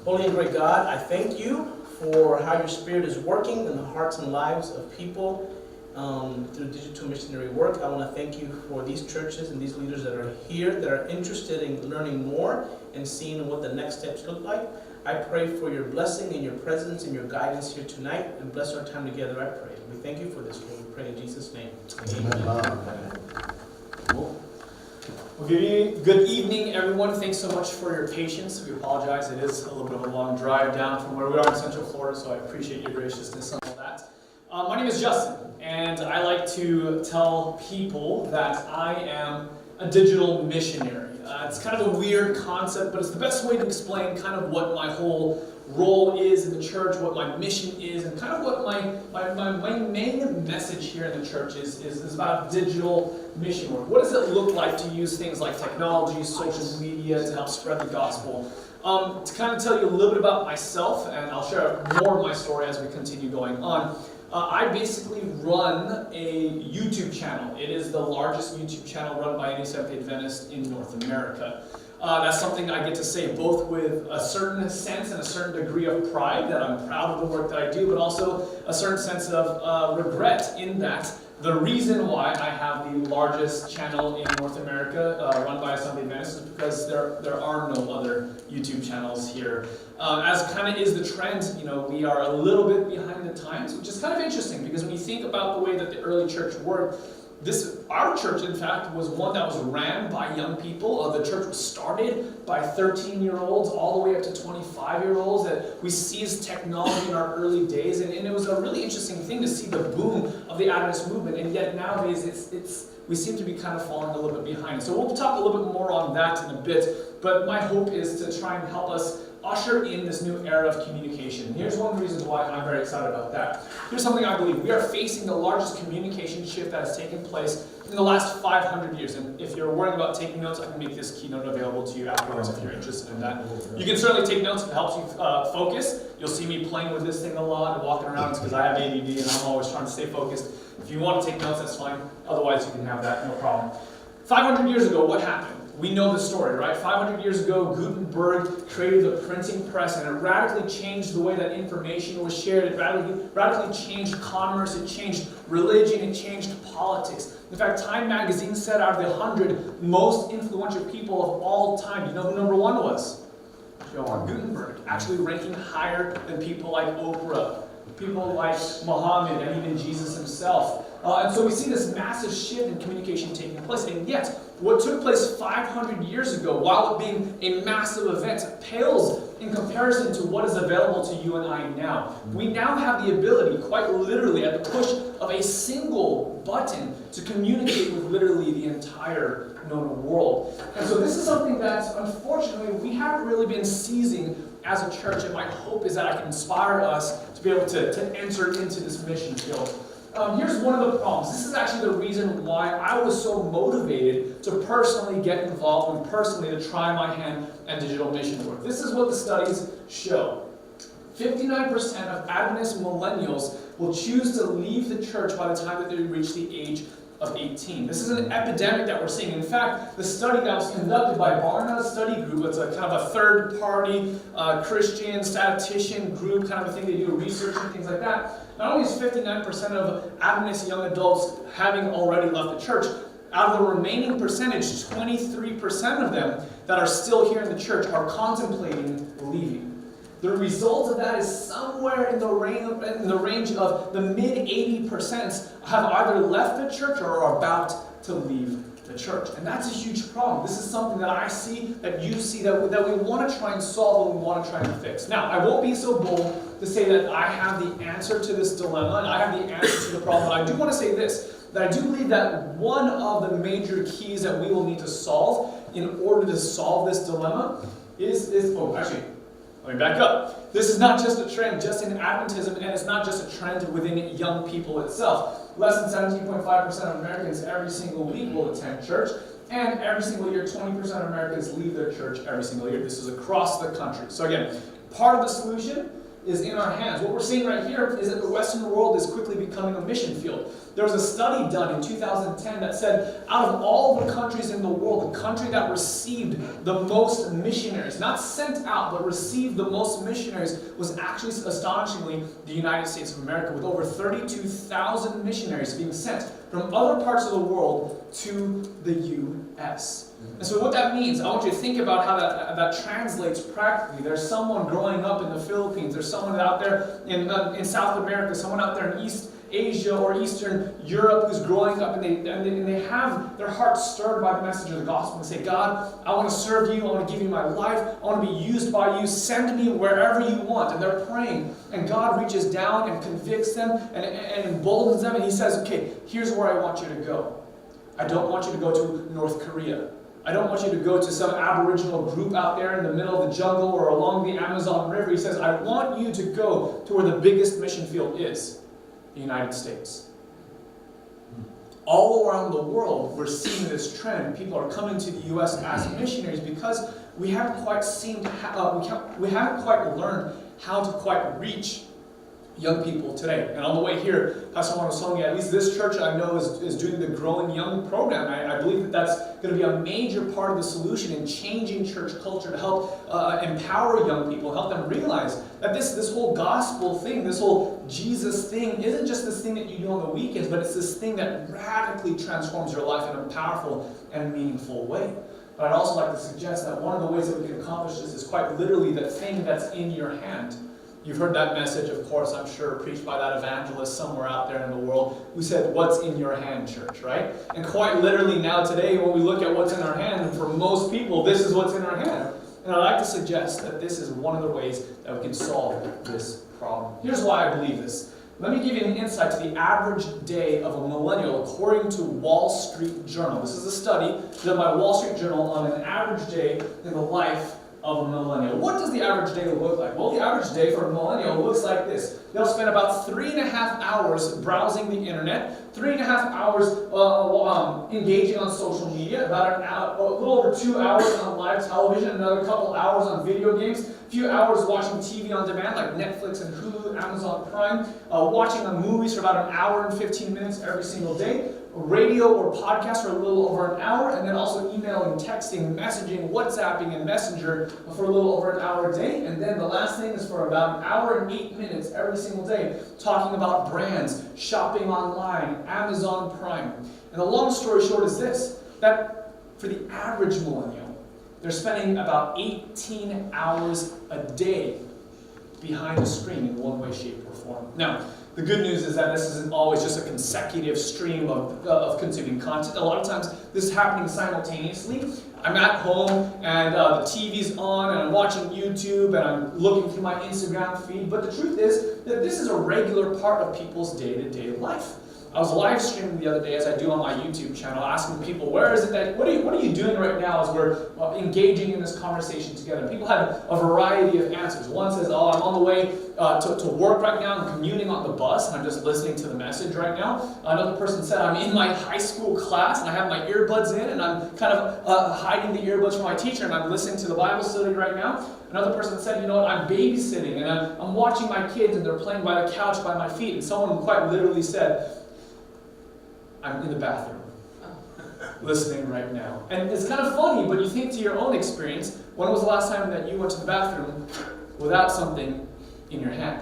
Holy and great God, I thank you for how your Spirit is working in the hearts and lives of people through digital missionary work. I want to thank you for these churches and these leaders that are here, that are interested in learning more and seeing what the next steps look like. I pray for your blessing and your presence and your guidance here tonight, and bless our time together, I pray. We thank you for this, Lord. We pray in Jesus' name. Amen. Cool. Well, good evening, everyone. Thanks so much for your patience. We apologize. It is a little bit of a long drive down from where we are in Central Florida, so I appreciate your graciousness on all that. My name is Justin, and I like to tell people that I am a digital missionary. It's kind of a weird concept, but it's the best way to explain kind of what my whole role is in the church, what my mission is, and kind of what my main message here in the church is about digital mission work. What does it look like to use things like technology, social media to help spread the gospel? To kind of tell you a little bit about myself, and I'll share more of my story as we continue going on. I basically run a YouTube channel. It is the largest YouTube channel run by any Seventh-day Adventist in North America. That's something I get to say both with a certain sense and a certain degree of pride that I'm proud of the work that I do, but also a certain sense of regret in that the reason why I have the largest channel in North America run by a Seventh-day Adventist is because there are no other YouTube channels here. As kind of is the trend, we are a little bit behind the times, which is kind of interesting because when you think about the way that the early church worked, our church, in fact, was one that was ran by young people. The church was started by 13-year-olds all the way up to 25-year-olds. That we seized technology in our early days, and it was a really interesting thing to see the boom of the Adventist movement. And yet nowadays, we seem to be kind of falling a little bit behind. So we'll talk a little bit more on that in a bit. But my hope is to try and help us usher in this new era of communication. Here's one of the reasons why I'm very excited about that. Here's something I believe. We are facing the largest communication shift that has taken place in the last 500 years. And if you're worrying about taking notes, I can make this keynote available to you afterwards if you're interested in that. You can certainly take notes if it helps you focus. You'll see me playing with this thing a lot and walking around because I have ADD and I'm always trying to stay focused. If you want to take notes, that's fine. Otherwise, you can have that, no problem. 500 years ago, what happened? We know the story, right? 500 years ago, Gutenberg created the printing press, and it radically changed the way that information was shared. It radically changed commerce, it changed religion, it changed politics. In fact, Time magazine said out of the 100 most influential people of all time, you know who number one was? Gutenberg, actually ranking higher than people like Oprah, people like Muhammad, and even Jesus himself. And so we see this massive shift in communication taking place, and yet, what took place 500 years ago, while it being a massive event, pales in comparison to what is available to you and I now. We now have the ability, quite literally, at the push of a single button, to communicate with literally the entire known world. And so this is something that, unfortunately, we haven't really been seizing as a church, and my hope is that I can inspire us to be able to enter into this mission field. Here's one of the problems. This is actually the reason why I was so motivated to personally get involved and personally to try my hand at digital mission work. This is what the studies show. 59% of Adventist millennials will choose to leave the church by the time that they reach the age of 18. This is an epidemic that we're seeing. In fact, the study that was conducted by Barna's study group, it's a kind of a third-party Christian statistician group, kind of a thing. They do research and things like that. Not only is 59% of Adventist young adults having already left the church, out of the remaining percentage, 23% of them that are still here in the church are contemplating leaving. The result of that is somewhere in the range of the mid-80% have either left the church or are about to leave the church. And that's a huge problem. This is something that I see, that you see, that we want to try and solve and we want to try and fix. Now, I won't be so bold to say that I have the answer to this dilemma and I have the answer to the problem, but I do want to say this, that I do believe that one of the major keys that we will need to solve in order to solve this dilemma let me back up. This is not just a trend just in Adventism, and it's not just a trend within young people itself. Less than 17.5% of Americans every single week will attend church, and every single year, 20% of Americans leave their church every single year. This is across the country. So again, part of the solution is in our hands. What we're seeing right here is that the Western world is quickly becoming a mission field. There was a study done in 2010 that said out of all the countries in the world, the country that received the most missionaries, not sent out, but received the most missionaries, was actually astonishingly the United States of America, with over 32,000 missionaries being sent from other parts of the world to the U.S. And so what that means, I want you to think about how that translates practically. There's someone growing up in the Philippines, there's someone out there in South America, someone out there in East Asia or Eastern Europe who's growing up, and they have their hearts stirred by the message of the gospel and say, God, I want to serve you, I want to give you my life, I want to be used by you, send me wherever you want. And they're praying, and God reaches down and convicts them and emboldens them, and he says, okay, here's where I want you to go. I don't want you to go to North Korea. I don't want you to go to some Aboriginal group out there in the middle of the jungle or along the Amazon River. He says, I want you to go to where the biggest mission field is, the United States. All around the world, we're seeing this trend. People are coming to the U.S. as missionaries because we haven't quite we haven't quite learned how to quite reach young people today. And on the way here, Pastor Juan was telling me, at least this church I know is doing the Growing Young program. I believe that that's going to be a major part of the solution in changing church culture to help empower young people, help them realize that this whole gospel thing, this whole Jesus thing, isn't just this thing that you do on the weekends, but it's this thing that radically transforms your life in a powerful and meaningful way. But I'd also like to suggest that one of the ways that we can accomplish this is quite literally the thing that's in your hand. You've heard that message, of course, I'm sure, preached by that evangelist somewhere out there in the world who said, what's in your hand, church, right? And quite literally now today, when we look at what's in our hand, for most people, this is what's in our hand. And I'd like to suggest that this is one of the ways that we can solve this problem. Here's why I believe this. Let me give you an insight to the average day of a millennial according to Wall Street Journal. This is a study done by Wall Street Journal on an average day in the life of a millennial. What does the average day look like? Well, the average day for a millennial looks like this. They'll spend about 3.5 hours browsing the internet, 3.5 hours engaging on social media, about a little over 2 hours on live television, another couple hours on video games, a few hours watching TV on demand like Netflix and Hulu, Amazon Prime, watching movies for about an hour and 15 minutes every single day, radio or podcast for a little over an hour, and then also emailing, texting, messaging, WhatsApping, and Messenger for a little over an hour a day. And then the last thing is for about an hour and 8 minutes every single day, talking about brands, shopping online, Amazon Prime. And the long story short is this, that for the average millennial, they're spending about 18 hours a day behind a screen in one way, shape, or form. Now, the good news is that this isn't always just a consecutive stream of consuming content. A lot of times this is happening simultaneously. I'm at home and the TV's on and I'm watching YouTube and I'm looking through my Instagram feed. But the truth is that this is a regular part of people's day-to-day life. I was live streaming the other day, as I do on my YouTube channel, asking people, where is it that, what are you doing right now as we're engaging in this conversation together? And people had a variety of answers. One says, oh, I'm on the way to work right now, I'm commuting on the bus, and I'm just listening to the message right now. Another person said, I'm in my high school class, and I have my earbuds in, and I'm kind of hiding the earbuds from my teacher, and I'm listening to the Bible study right now. Another person said, you know what, I'm babysitting, and I'm watching my kids, and they're playing by the couch by my feet. And someone quite literally said, I'm in the bathroom, listening right now. And it's kind of funny, but you think to your own experience, when was the last time that you went to the bathroom without something in your hand?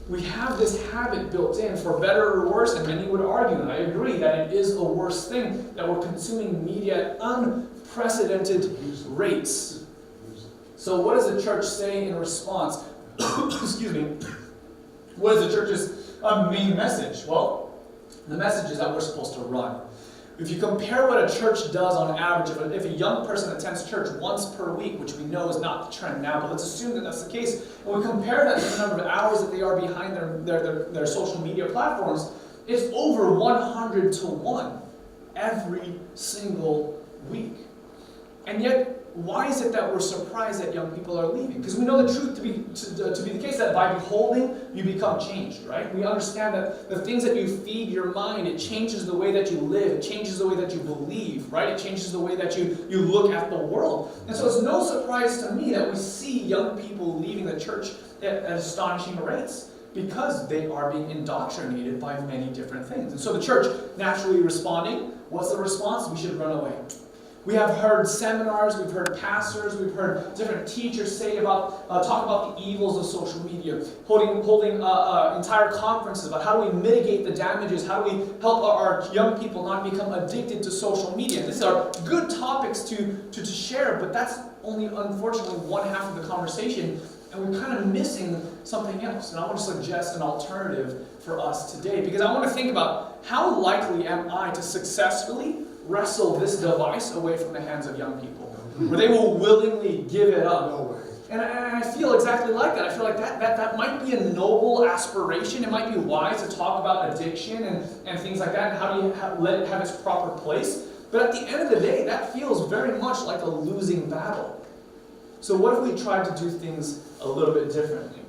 We have this habit built in, for better or worse, and many would argue, and I agree, that it is a worse thing, that we're consuming media at unprecedented rates. So what does the church say in response? Excuse me. What is the church's main message? Well, the message is that we're supposed to run. If you compare what a church does on average, if a young person attends church once per week, which we know is not the trend now, but let's assume that that's the case, and we compare that to the number of hours that they are behind their social media platforms, it's over 100 to 1 every single week. And yet, why is it that we're surprised that young people are leaving? Because we know the truth to be the case that by beholding, you become changed, right? We understand that the things that you feed your mind, it changes the way that you live, it changes the way that you believe, right? It changes the way that you look at the world. And so it's no surprise to me that we see young people leaving the church at astonishing rates, because they are being indoctrinated by many different things. And so the church naturally responding, what's the response? We should run away. We have heard seminars, we've heard pastors, we've heard different teachers talk about the evils of social media, holding entire conferences about how do we mitigate the damages, how do we help our young people not become addicted to social media. These are good topics to share, but that's only, unfortunately, one half of the conversation, and we're kind of missing something else. And I want to suggest an alternative for us today, because I want to think about how likely am I to successfully wrestle this device away from the hands of young people, where they will willingly give it up. No way. And I feel exactly like that. I feel like that might be a noble aspiration. It might be wise to talk about addiction and things like that, and how do you let it have its proper place. But at the end of the day, that feels very much like a losing battle. So what if we tried to do things a little bit differently?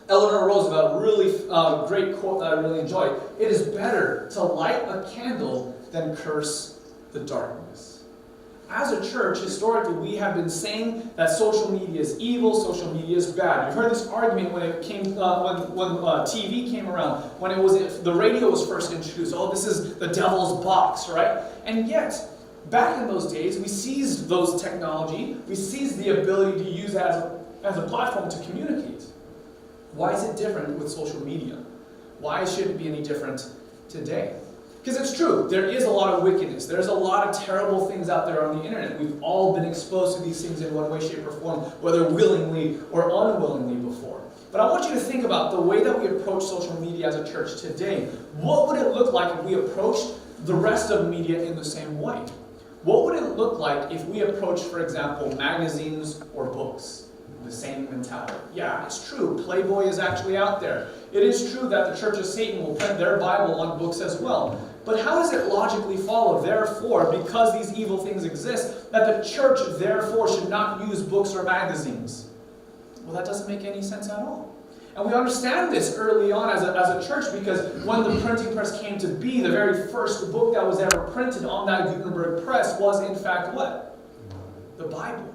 Eleanor Roosevelt, a really great quote that I really enjoy. It is better to light a candle than curse the darkness. As a church, historically, we have been saying that social media is evil, social media is bad. You've heard this argument when it came, when TV came around, when the radio was first introduced. Oh, this is the devil's box, right? And yet, back in those days, we seized those technology, we seized the ability to use that as a platform to communicate. Why is it different with social media? Why should it be any different today? Because it's true, there is a lot of wickedness. There's a lot of terrible things out there on the internet. We've all been exposed to these things in one way, shape, or form, whether willingly or unwillingly before. But I want you to think about the way that we approach social media as a church today. What would it look like if we approached the rest of media in the same way? What would it look like if we approached, for example, magazines or books? The same mentality. Yeah, it's true. Playboy is actually out there. It is true that the Church of Satan will print their Bible on books as well. But how does it logically follow, therefore, because these evil things exist, that the church, therefore, should not use books or magazines? Well, that doesn't make any sense at all. And we understand this early on as a church, because when the printing press came to be, the very first book that was ever printed on that Gutenberg press was, in fact, what? The Bible.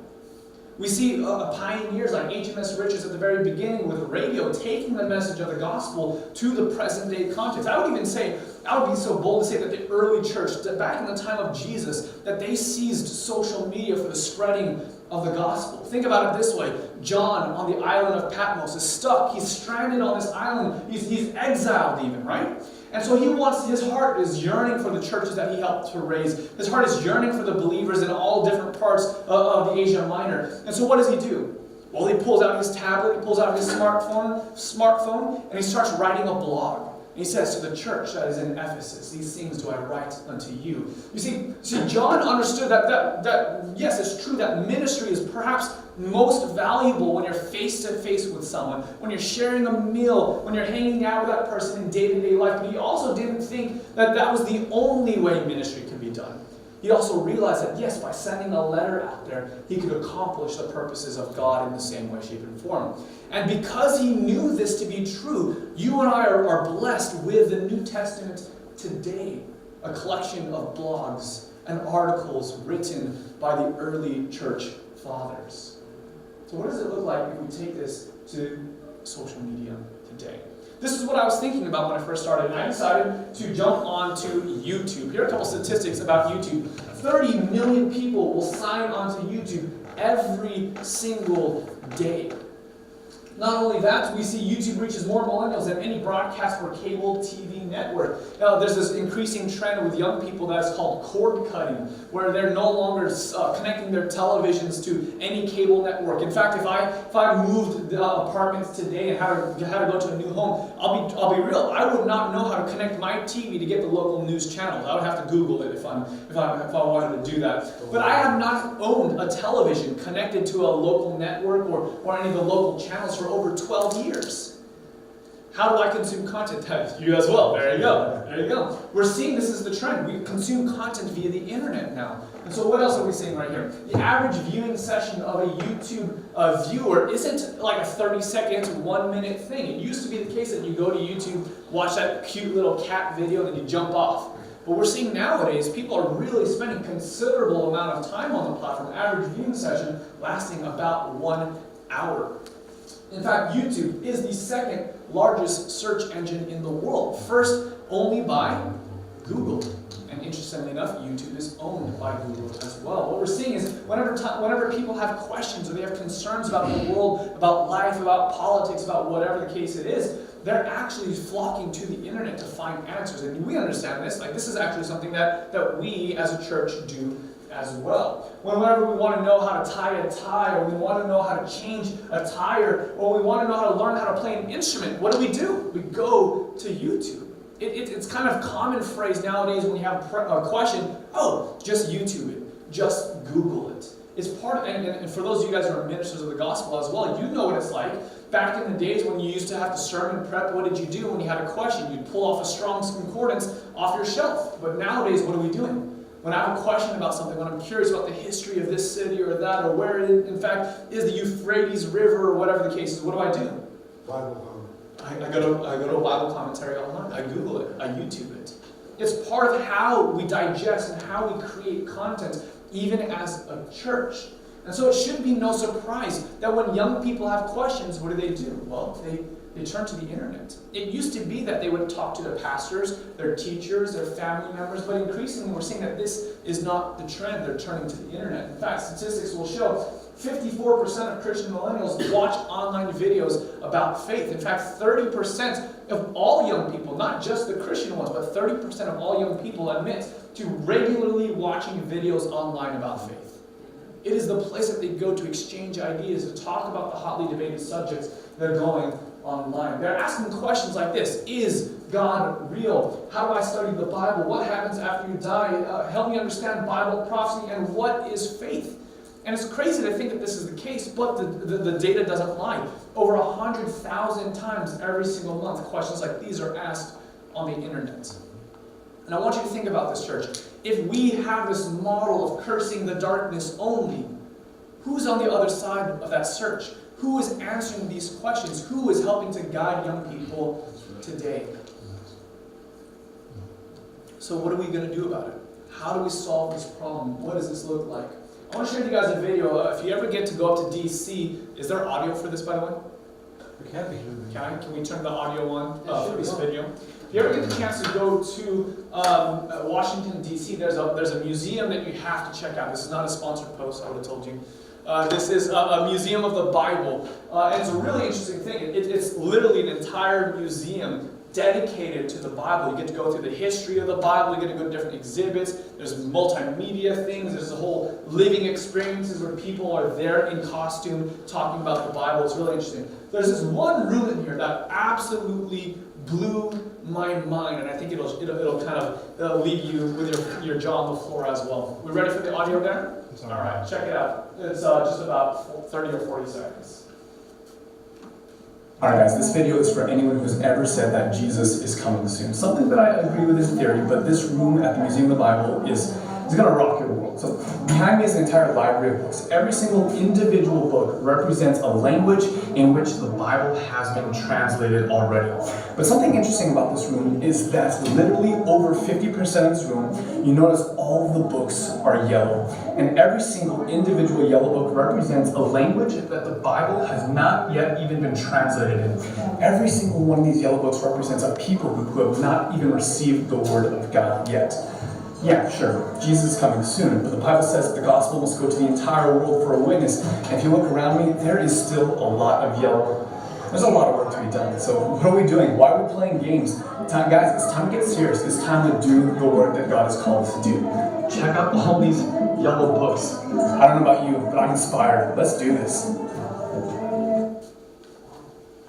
We see pioneers like HMS Richards at the very beginning with radio taking the message of the gospel to the present day context. I would be so bold to say that the early church, that back in the time of Jesus, that they seized social media for the spreading of the gospel. Think about it this way. John on the island of Patmos is stuck. He's stranded on this island. He's exiled even, right? And so his heart is yearning for the churches that he helped to raise. His heart is yearning for the believers in all different parts of the Asia Minor. And so what does he do? Well, he pulls out his tablet, he pulls out his smartphone, and he starts writing a blog. And he says to the church that is in Ephesus, these things do I write unto you. You see, John understood that yes, it's true that ministry is perhaps most valuable when you're face-to-face with someone, when you're sharing a meal, when you're hanging out with that person in day-to-day life. But he also didn't think that that was the only way ministry could be done. He also realized that, yes, by sending a letter out there, he could accomplish the purposes of God in the same way, shape, and form. And because he knew this to be true, you and I are blessed with the New Testament today, a collection of blogs and articles written by the early church fathers. So what does it look like if we take this to social media today? This is what I was thinking about when I first started, and I decided to jump onto YouTube. Here are a couple statistics about YouTube. 30 million people will sign onto YouTube every single day. Not only that, we see YouTube reaches more millennials than any broadcast or cable TV network. Now, there's this increasing trend with young people that's called cord cutting, where they're no longer connecting their televisions to any cable network. In fact, if I moved apartments today and had to go to a new home, I'll be real. I would not know how to connect my TV to get the local news channels. I would have to Google it if I wanted to do that. But I have not owned a television connected to a local network or any of the local channels for over 12 years. How do I consume content? You as well. There you go. There you go. We're seeing this is the trend. We consume content via the internet now. And so what else are we seeing right here? The average viewing session of a YouTube viewer isn't like a 30-second, 1-minute thing. It used to be the case that you go to YouTube, watch that cute little cat video, and then you jump off. But we're seeing nowadays, people are really spending considerable amount of time on the platform. Average viewing session lasting about 1 hour. In fact, YouTube is the second largest search engine in the world, first only by Google. And interestingly enough, YouTube is owned by Google as well. What we're seeing is whenever people have questions or they have concerns about the world, about life, about politics, about whatever the case it is, they're actually flocking to the internet to find answers. And we understand this. Like, this is actually something that we as a church do as well. Whenever we want to know how to tie a tie, or we want to know how to change a tire, or we want to know how to learn how to play an instrument, what do? We go to YouTube. It's kind of common phrase nowadays when you have a question, oh, just YouTube it, just Google it. It's part of, and for those of you guys who are ministers of the gospel as well, you know what it's like. Back in the days when you used to have to sermon prep, what did you do when you had a question? You'd pull off a Strong's Concordance off your shelf. But nowadays, what are we doing? When I have a question about something, when I'm curious about the history of this city or that, or where it, in fact, is the Euphrates River, or whatever the case is, what do? Bible I go to a Bible commentary online. I Google it. I YouTube it. It's part of how we digest and how we create content, even as a church. And so it should be no surprise that when young people have questions, what do? Well, they turn to the internet. It used to be that they would talk to their pastors, their teachers, their family members, but increasingly we're seeing that this is not the trend. They're turning to the internet. In fact, statistics will show 54% of Christian millennials watch online videos about faith. In fact, 30% of all young people, not just the Christian ones, but 30% of all young people admit to regularly watching videos online about faith. It is the place that they go to exchange ideas, to talk about the hotly debated subjects that are going online. They're asking questions like this: is God real? How do I study the Bible? What happens after you die? Help me understand Bible prophecy, and what is faith? And it's crazy to think that this is the case, but the data doesn't lie. Over 100,000 times every single month, questions like these are asked on the internet. And I want you to think about this, church. If we have this model of cursing the darkness only, who's on the other side of that search? Who is answering these questions? Who is helping to guide young people today? So what are we going to do about it? How do we solve this problem? What does this look like? I want to share with you guys a video. If you ever get to go up to DC, is there audio for this, by the way? It can be. Can we turn the audio on for this video? If you ever get the chance to go to Washington, D.C., there's a museum that you have to check out. This is not a sponsored post, I would have told you. This is a museum of the Bible. And it's a really interesting thing. It's literally an entire museum dedicated to the Bible. You get to go through the history of the Bible. You get to go to different exhibits. There's multimedia things. There's a whole living experiences where people are there in costume talking about the Bible. It's really interesting. There's this one room in here that absolutely blew my mind, and I think it'll kind of leave you with your jaw on the floor as well. We ready for the audio there? All right, check it out. It's just about 30 or 40 seconds. Alright guys, this video is for anyone who's ever said that Jesus is coming soon. Something that I agree with in theory, but this room at the Museum of the Bible is going to rock your world. So behind me is an entire library of books. Every single individual book represents a language in which the Bible has been translated already. But something interesting about this room is that literally over 50% of this room, you notice all the books are yellow. And every single individual yellow book represents a language that the Bible has not yet even been translated in. Every single one of these yellow books represents a people who have not even received the Word of God yet. Yeah, sure, Jesus is coming soon, but the Bible says that the gospel must go to the entire world for a witness. And if you look around me, there is still a lot of yellow. There's a lot of work to be done. So what are we doing? Why are we playing games? Guys, it's time to get serious. It's time to do the work that God has called us to do. Check out all these yellow books. I don't know about you, but I'm inspired. Let's do this.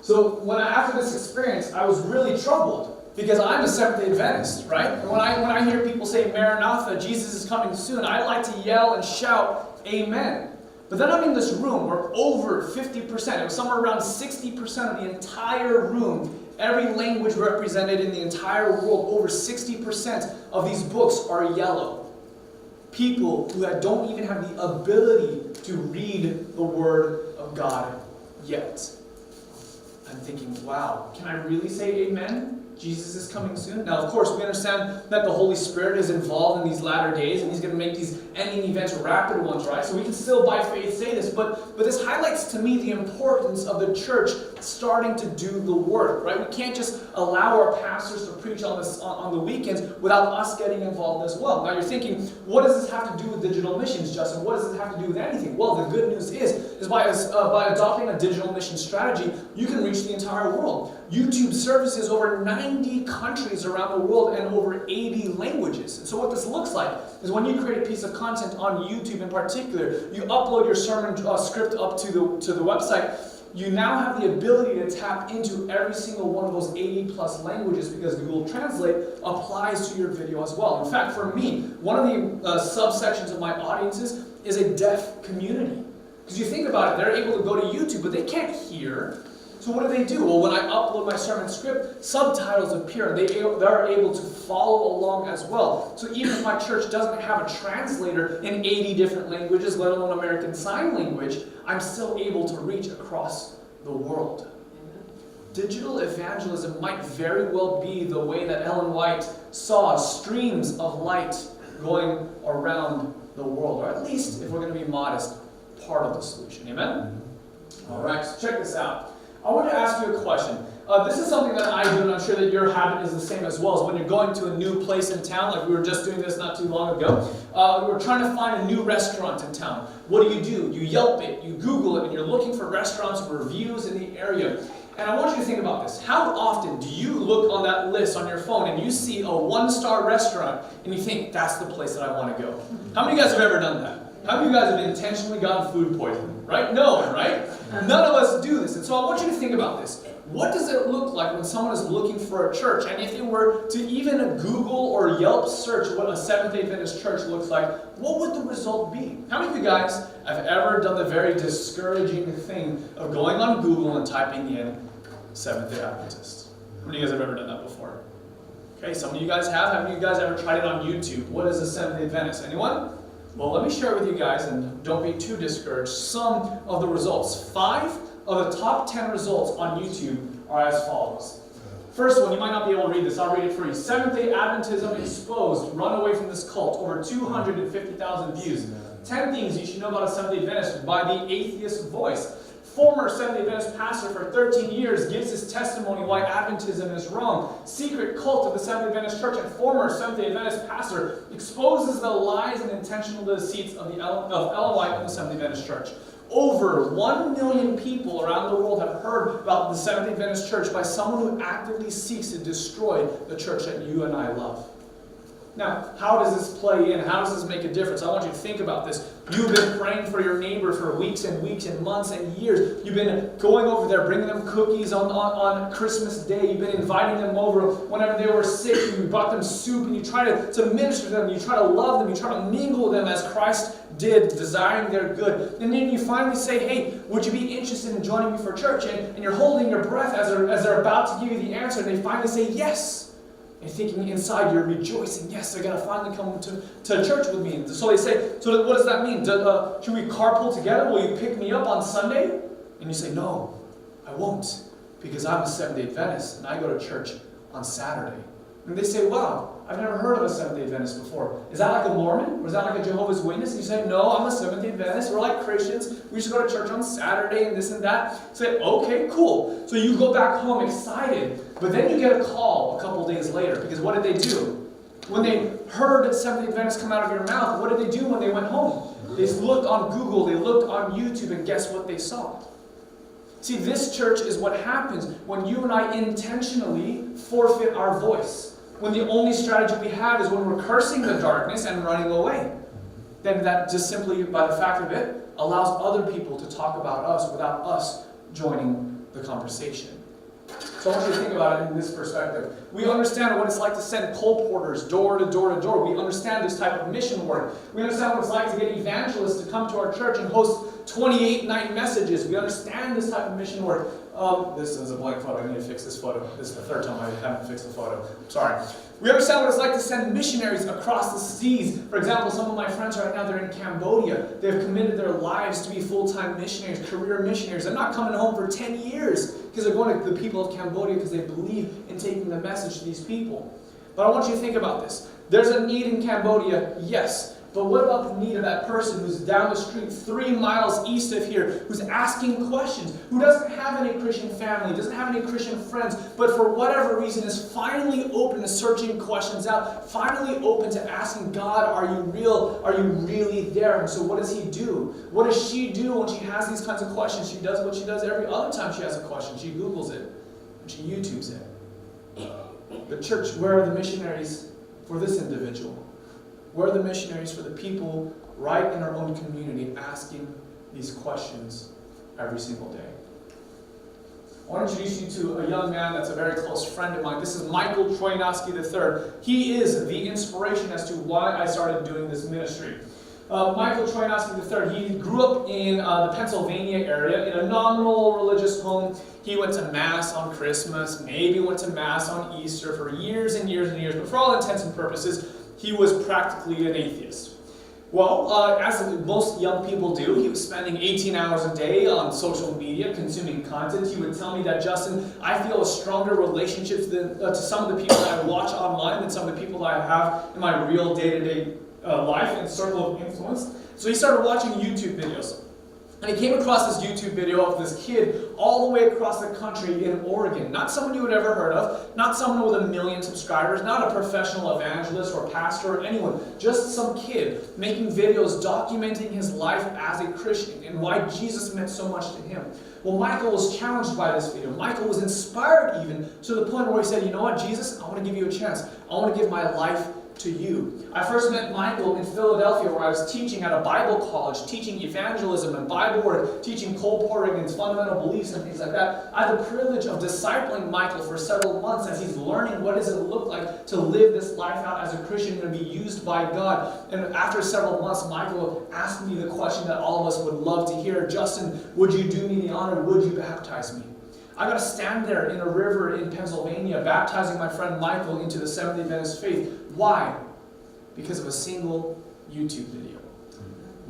So after this experience, I was really troubled. Because I'm a Seventh-day Adventist, right? And when I hear people say, Maranatha, Jesus is coming soon, I like to yell and shout, Amen. But then I'm in this room where over 50%, it was somewhere around 60% of the entire room Every language represented in the entire world, over 60% of these books are yellow. People who don't even have the ability to read the Word of God yet. I'm thinking, wow, can I really say amen? Jesus is coming soon. Now, of course, we understand that the Holy Spirit is involved in these latter days, and He's going to make these ending events rapid ones, right? So we can still, by faith, say this. But this highlights to me the importance of the church starting to do the work, right? We can't just allow our pastors to preach on the weekends without us getting involved as well. Now, you're thinking, what does this have to do with digital missions, Justin? What does this have to do with anything? Well, the good news is by adopting a digital mission strategy, you can reach the entire world. YouTube services over 90 countries around the world and over 80 languages. And so what this looks like is when you create a piece of content on YouTube in particular, you upload your sermon script up to the website, you now have the ability to tap into every single one of those 80 plus languages because Google Translate applies to your video as well. In fact, for me, one of the subsections of my audiences is a deaf community. Because you think about it, they're able to go to YouTube, but they can't hear. So what do? Well, when I upload my sermon script, subtitles appear. They're able to follow along as well. So even if my church doesn't have a translator in 80 different languages, let alone American Sign Language, I'm still able to reach across the world. Digital evangelism might very well be the way that Ellen White saw streams of light going around the world. Or at least, if we're going to be modest, part of the solution. Amen? All right, so check this out. I want to ask you a question. This is something that I do, and I'm sure that your habit is the same as well. Is when you're going to a new place in town, like we were just doing this not too long ago, we were trying to find a new restaurant in town. What do? You Yelp it, you Google it, and you're looking for restaurants and reviews in the area. And I want you to think about this. How often do you look on that list on your phone and you see a 1-star restaurant and you think, that's the place that I want to go? How many of you guys have ever done that? How many of you guys have intentionally gotten food poisoning? Right? No one, right? None of us do this. And so I want you to think about this. What does it look like when someone is looking for a church? And if they were to even Google or Yelp search what a Seventh-day Adventist church looks like, what would the result be? How many of you guys have ever done the very discouraging thing of going on Google and typing in Seventh-day Adventist? How many of you guys have ever done that before? Okay, some of you guys have. How many of you guys ever tried it on YouTube? What is a Seventh-day Adventist? Anyone? Well, let me share with you guys, and don't be too discouraged, some of the results. 5 of the top 10 results on YouTube are as follows. First one, you might not be able to read this. I'll read it for you. Seventh-day Adventism exposed. Run away from this cult. Over 250,000 views. 10 things you should know about a Seventh-day Adventist by the Atheist Voice. Former Seventh-day Adventist pastor for 13 years gives his testimony why Adventism is wrong. Secret cult of the Seventh-day Adventist Church and former Seventh-day Adventist pastor exposes the lies and intentional deceits of Ellen White and the Seventh-day Adventist Church. Over 1 million people around the world have heard about the Seventh-day Adventist Church by someone who actively seeks to destroy the church that you and I love. Now, how does this play in? How does this make a difference? I want you to think about this. You've been praying for your neighbor for weeks and weeks and months and years. You've been going over there, bringing them cookies on Christmas Day. You've been inviting them over whenever they were sick. You brought them soup and you try to minister to them. You try to love them. You try to mingle with them as Christ did, desiring their good. And then you finally say, hey, would you be interested in joining me for church? And you're holding your breath as they're about to give you the answer. And they finally say yes. And thinking inside, you're rejoicing. Yes, they're going to finally come to church with me. And so they say, so what does that mean? Should we carpool together? Will you pick me up on Sunday? And you say, no, I won't. Because I'm a Seventh-day Adventist and I go to church on Saturday. And they say, wow, I've never heard of a Seventh-day Adventist before. Is that like a Mormon? Or is that like a Jehovah's Witness? And you say, no, I'm a Seventh-day Adventist. We're like Christians. We should go to church on Saturday and this and that. Say, okay, cool. So you go back home excited. But then you get a call a couple days later. Because what did they do? When they heard Seventh-day Adventist come out of your mouth, what did they do when they went home? They looked on Google, they looked on YouTube, and guess what they saw? See, this church is what happens when you and I intentionally forfeit our voice. When the only strategy we have is when we're cursing the darkness and running away. Then that just simply, by the fact of it, allows other people to talk about us without us joining the conversation. So I want you to think about it in this perspective. We understand what it's like to send coal porters door to door to door. We understand this type of mission work. We understand what it's like to get evangelists to come to our church and host 28 night messages. We understand this type of mission work. This is a blank photo. I need to fix this photo. This is the third time I haven't fixed the photo. Sorry. We understand what it's like to send missionaries across the seas. For example, some of my friends right now, they're in Cambodia. They've committed their lives to be full-time missionaries, career missionaries. They're not coming home for 10 years because they're going to the people of Cambodia because they believe in taking the message to these people. But I want you to think about this. There's a need in Cambodia, yes. But what about the need of that person who's down the street 3 miles east of here, who's asking questions, who doesn't have any Christian family, doesn't have any Christian friends, but for whatever reason is finally open to searching questions out, finally open to asking God, are you real? Are you really there? And so what does he do? What does she do when she has these kinds of questions? She does what she does every other time she has a question. She Googles it, and she YouTubes it. The church, where are the missionaries for this individual? Where are the missionaries for the people right in our own community asking these questions every single day? I want to introduce you to a young man that's a very close friend of mine. This is Michael Trojanowski III. He is the inspiration as to why I started doing this ministry. Michael Trojanowski III, he grew up in the Pennsylvania area in a nominal religious home. He went to Mass on Christmas, maybe went to Mass on Easter for years and years and years, but for all intents and purposes, he was practically an atheist. Well, as most young people do, he was spending 18 hours a day on social media, consuming content. He would tell me that, Justin, I feel a stronger relationship to some of the people that I watch online than some of the people that I have in my real day-to-day life and circle of influence. So he started watching YouTube videos. And he came across this YouTube video of this kid all the way across the country in Oregon. Not someone you would ever heard of, not someone with 1 million subscribers, not a professional evangelist or pastor or anyone, just some kid making videos documenting his life as a Christian and why Jesus meant so much to him. Well, Michael was challenged by this video. Michael was inspired even to the point where he said, you know what, Jesus, I want to give you a chance. I want to give my life to you. I first met Michael in Philadelphia where I was teaching at a Bible college, teaching evangelism and Bible work, teaching Cole Porrigan's fundamental beliefs and things like that. I had the privilege of discipling Michael for several months as he's learning what does it look like to live this life out as a Christian and to be used by God. And after several months, Michael asked me the question that all of us would love to hear. Justin, would you do me the honor? Would you baptize me? I got to stand there in a river in Pennsylvania baptizing my friend Michael into the Seventh-day Adventist faith. Why? Because of a single YouTube video.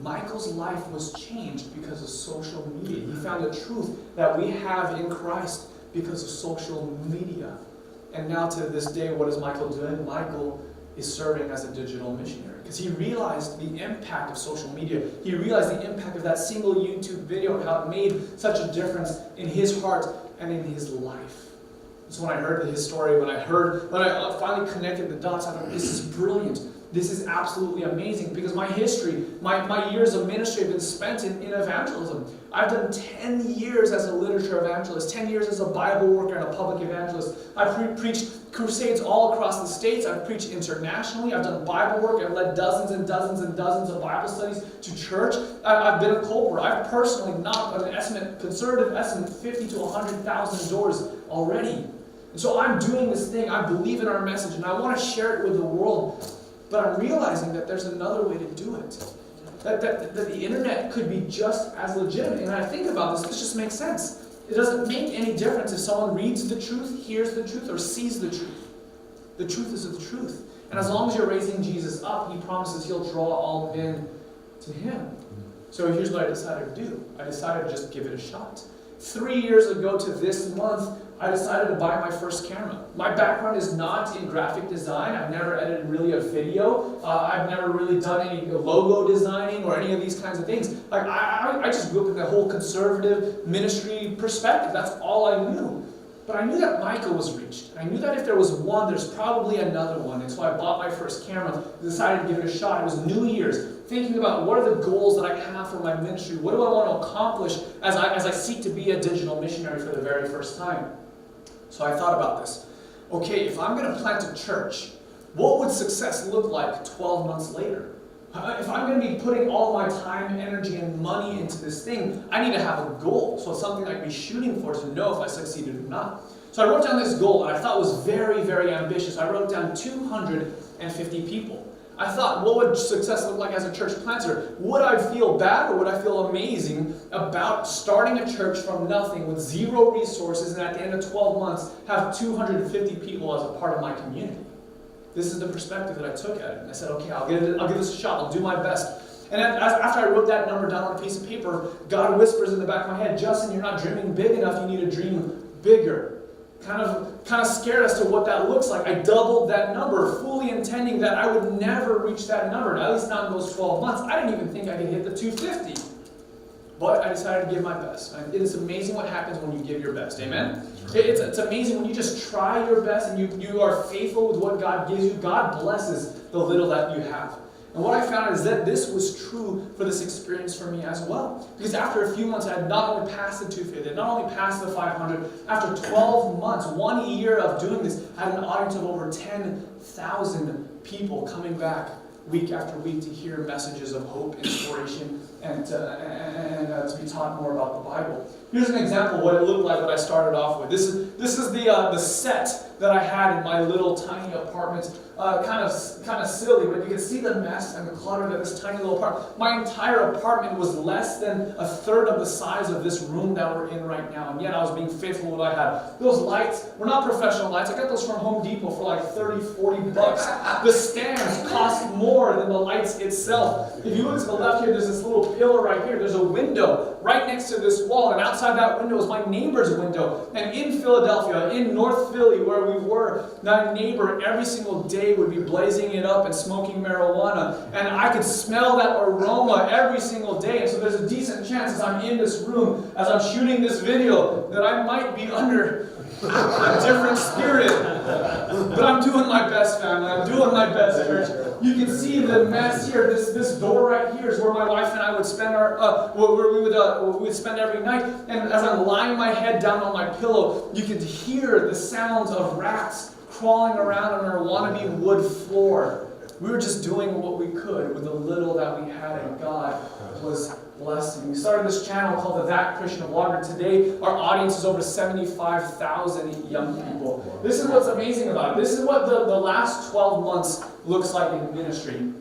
Michael's life was changed because of social media. He found the truth that we have in Christ because of social media. And now to this day, what is Michael doing? Michael is serving as a digital missionary because he realized the impact of social media. He realized the impact of that single YouTube video and how it made such a difference in his heart and in his life. So when I heard his story, when I finally connected the dots, I thought, this is brilliant. This is absolutely amazing because my history, my years of ministry have been spent in evangelism. I've done 10 years as a literature evangelist, 10 years as a Bible worker and a public evangelist. I've preached crusades all across the states. I've preached internationally. I've done Bible work. I've led dozens and dozens and dozens of Bible studies to church. I've been a co-worker. I've personally knocked on an conservative estimate, 50 to 100,000 doors already. And so I'm doing this thing. I believe in our message and I want to share it with the world. But I'm realizing that there's another way to do it. That the internet could be just as legitimate. And I think about this just makes sense. It doesn't make any difference if someone reads the truth, hears the truth, or sees the truth. The truth is the truth. And as long as you're raising Jesus up, he promises he'll draw all men to him. So here's what I decided to do. I decided to just give it a shot. 3 years ago to this month, I decided to buy my first camera. My background is not in graphic design. I've never edited really a video. I've never really done any logo designing or any of these kinds of things. Like I just grew up in the whole conservative ministry perspective. That's all I knew. But I knew that Michael was reached. I knew that if there was one, there's probably another one. And so I bought my first camera, decided to give it a shot. It was New Year's, thinking about what are the goals that I have for my ministry? What do I want to accomplish as I seek to be a digital missionary for the very first time? So I thought about this. Okay, if I'm going to plant a church, what would success look like 12 months later? If I'm going to be putting all my time, energy, and money into this thing, I need to have a goal. So it's something I can be shooting for to know if I succeeded or not. So I wrote down this goal, and I thought it was very, very ambitious. I wrote down 250 people. I thought, what would success look like as a church planter? Would I feel bad or would I feel amazing about starting a church from nothing with zero resources and at the end of 12 months have 250 people as a part of my community? This is the perspective that I took at it. And I said, okay, I'll give this a shot. I'll do my best. And after I wrote that number down on a piece of paper, God whispers in the back of my head, Justin, you're not dreaming big enough. You need to dream bigger. Kind of scared as to what that looks like. I doubled that number, fully intending that I would never reach that number, at least not in those 12 months. I didn't even think I could hit the 250. But I decided to give my best. And it is amazing what happens when you give your best. Amen? It's amazing when you just try your best and you are faithful with what God gives you. God blesses the little that you have. And what I found is that this was true for this experience for me as well. Because after a few months, I had not only passed the 250, not only passed the 500, after 12 months, 1 year of doing this, I had an audience of over 10,000 people coming back week after week to hear messages of hope, inspiration, and to be taught more about the Bible. Here's an example of what it looked like when I started off with. This is the set that I had in my little tiny apartment. Kind of silly, but you can see the mess and the clutter that this tiny little apartment. My entire apartment was less than a third of the size of this room that we're in right now, and yet I was being faithful with what I had. Those lights were not professional lights. I got those from Home Depot for like 30, 40 bucks. The stands cost more than the lights itself. If you look to the left here, there's this little pillar right here. There's a window right next to this wall, and outside that window is my neighbor's window. And in Philadelphia, in North Philly, where we were, that neighbor every single day would be blazing it up and smoking marijuana. And I could smell that aroma every single day. And so there's a decent chance as I'm in this room, as I'm shooting this video, that I might be under a different spirit. But I'm doing my best, family. I'm doing my best, church. You can see the mess here. This door right here is where my wife and I would spend where we would spend every night. And as I'm lying my head down on my pillow, you could hear the sounds of rats crawling around on our wannabe wood floor. We were just doing what we could with the little that we had, and God was blessing. We started this channel called the That Christian Vlogger. Today, our audience is over 75,000 young people. This is what's amazing about it. This is what the last 12 months looks like in ministry.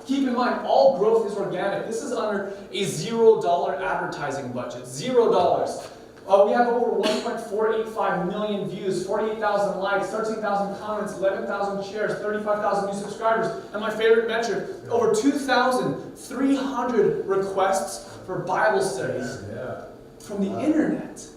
Keep in mind, all growth is organic. This is under a $0 advertising budget. $0. We have over 1.485 million views, 48,000 likes, 13,000 comments, 11,000 shares, 35,000 new subscribers. And my favorite metric, over 2,300 requests for Bible studies from the internet.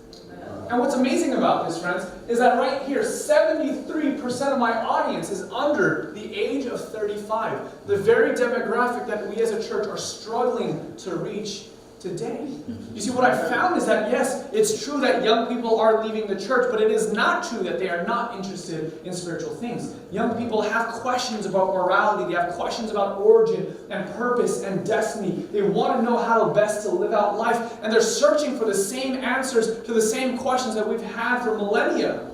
And what's amazing about this, friends, is that right here, 73% of my audience is under the age of 35. The very demographic that we as a church are struggling to reach today. You see, what I found is that, yes, it's true that young people are leaving the church, but it is not true that they are not interested in spiritual things. Young people have questions about morality. They have questions about origin and purpose and destiny. They want to know how best to live out life, and they're searching for the same answers to the same questions that we've had for millennia.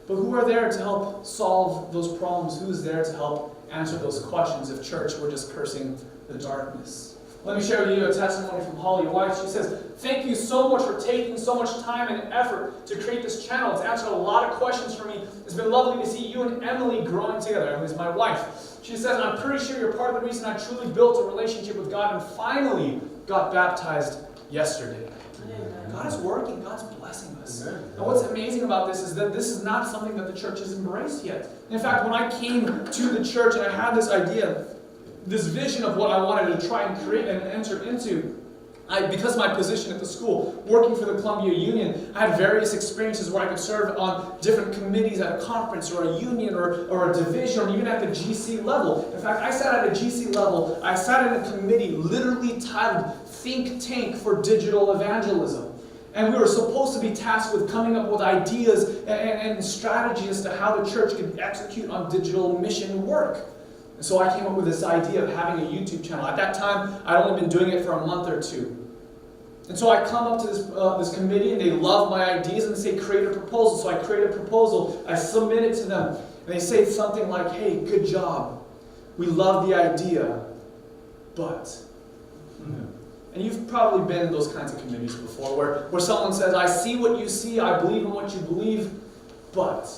But who are there to help solve those problems? Who is there to help answer those questions if church were just cursing the darkness? Let me share with you a testimony from Holly White. She says, "Thank you so much for taking so much time and effort to create this channel. It's answered a lot of questions for me. It's been lovely to see you and Emily growing together." Emily's my wife. She says, "I'm pretty sure you're part of the reason I truly built a relationship with God and finally got baptized yesterday." God is working. God's blessing us. And what's amazing about this is that this is not something that the church has embraced yet. In fact, when I came to the church and I had this idea, this vision of what I wanted to try and create and enter into, because of my position at the school, working for the Columbia Union, I had various experiences where I could serve on different committees at a conference or a union or a division or even at the GC level. In fact, I sat at a GC level, I sat in a committee literally titled Think Tank for Digital Evangelism. And we were supposed to be tasked with coming up with ideas and strategies as to how the church could execute on digital mission work. And so I came up with this idea of having a YouTube channel. At that time, I'd only been doing it for a month or two. And so I come up to this committee, and they love my ideas, and they say, create a proposal. So I create a proposal, I submit it to them, and they say something like, "Hey, good job. We love the idea, but..." And you've probably been in those kinds of committees before, where someone says, "I see what you see, I believe in what you believe, but..."